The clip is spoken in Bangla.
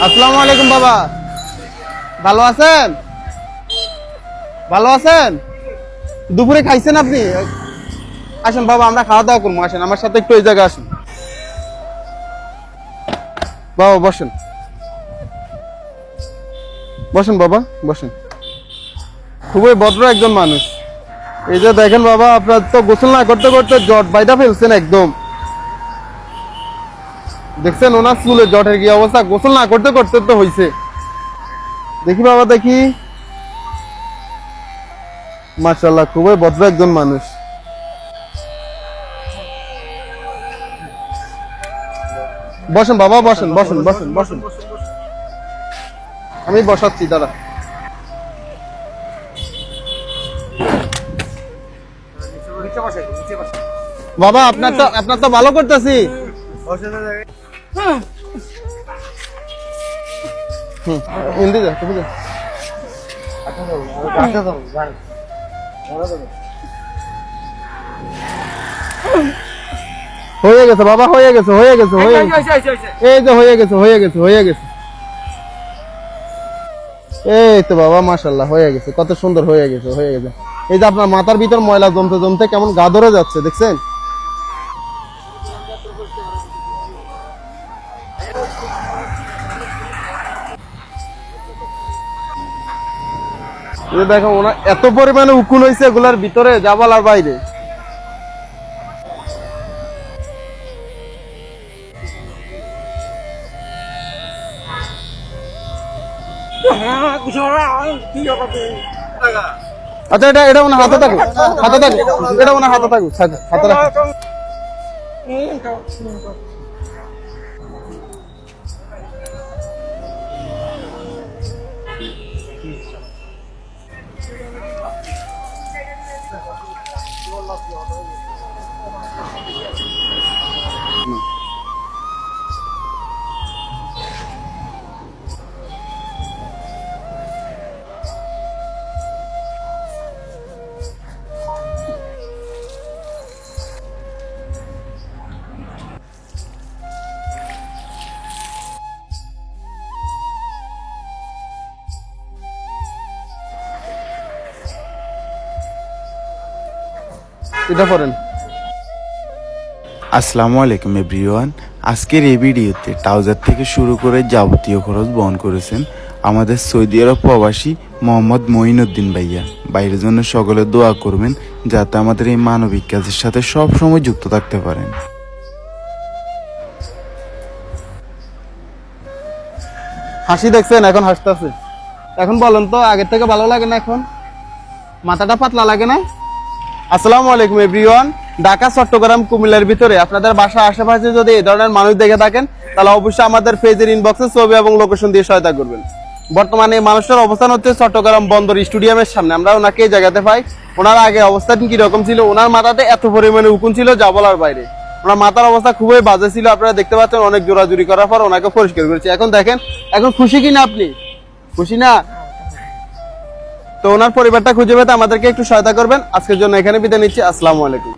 আসসালামু আলাইকুম বাবা, ভালো আছেন? ভালো আছেন? দুপুরে খাইছেন আপনি? আসেন বাবা, আমরা খাওয়া দাওয়া করবো, আসেন আমার সাথে একটু এই জায়গায় আসুন। বাবা বসেন, বসেন বাবা বসেন। খুবই ভদ্র একজন মানুষ। এই যে দেখেন বাবা, আপনার তো গোসল না করতে করতে জট বাইদা ফেলছেন একদম। দেখছেন ওনার চুলে জটের কি অবস্থা, গোসল না করতে করতে তো হয়েছে। দেখি বাবা দেখি, মাশাআল্লাহ খুবই ভদ্র একজন মানুষ। বসেন বাবা, বসেন বসেন বসেন বসেন, আমি বসাচ্ছি দাদা। বাবা আপনার তো ভালো করতেছি। হিন্দি যা তুমি যা। হয়ে গেছে বাবা, হয়ে গেছে হয়ে গেছে হয়ে গেছে, এই যে হয়ে গেছে হয়ে গেছে হয়ে গেছে। এই তো বাবা মাশাআল্লাহ হয়ে গেছে, কত সুন্দর হয়ে গেছে হয়ে গেছে। এই যে আপনার মাথার ভিতর ময়লা জমতে জমতে কেমন গা ধরে যাচ্ছে দেখছেন। দেখো ওনার এত পরিমাণে উকুন হয়েছে এগুলার ভিতরে, যা বলার বাইরে। আচ্ছা এটা ওনার হাতে থাকুক, হাতে থাকুক, এটা ওনার হাতে থাকুক, হাতে রাখুন। এটা পড়েন। আসসালামু আলাইকুম এভরিওয়ান। আজকের এই ভিডিওতে ট্রাউজার থেকে শুরু করে যাবতীয় খরচ বহন করেছেন আমাদের সৌদি আরব প্রবাসী মোহাম্মদ মঈনুদ্দিন ভাইয়া। বাইরের জন্য সকলে দোয়া করবেন যাতে আমাদের এই মানবিক কাজের সাথে সব সময় যুক্ত থাকতে পারেন। হাসি দেখছেন, এখন হাসতেছে। এখন বলেন তো আগের থেকে ভালো লাগে না? এখন মাথাটা পাতলা লাগে না? আসসালামু আলাইকুম এভরিওয়ান। ঢাকা, চট্টগ্রাম, কুমিল্লার ভিতরে আপনাদের বাসার আশেপাশে যদি এই ধরনের মানুষ দেখে থাকেন তাহলে অবশ্যই আমাদের পেজের ইনবক্সে ছবি এবং লোকেশন দিয়ে সহায়তা করবেন। বর্তমানে এই মানুষটার অবস্থান হচ্ছে চট্টগ্রাম বন্দর স্টেডিয়ামের সামনে। আমরা ওনাকে এই জায়গাতে পাই। ওনার আগে অবস্থান কিরকম ছিল, ওনার মাথাতে এত পরিমাণে উকুন ছিল যা বলার বাইরে। ওনার মাথার অবস্থা খুবই বাজে ছিল, আপনারা দেখতে পাচ্ছেন। অনেক জোরাজুরি করার পর ওনাকে পরিষ্কার করেছি। এখন দেখেন, এখন খুশি কিনা আপনি? খুশি না? তো ওনার পরিবারটা খুঁজে পেতে আমাদেরকে একটু সহায়তা করবেন। আজকের জন্য এখানে বিদায় নিচ্ছি। আসসালামু আলাইকুম।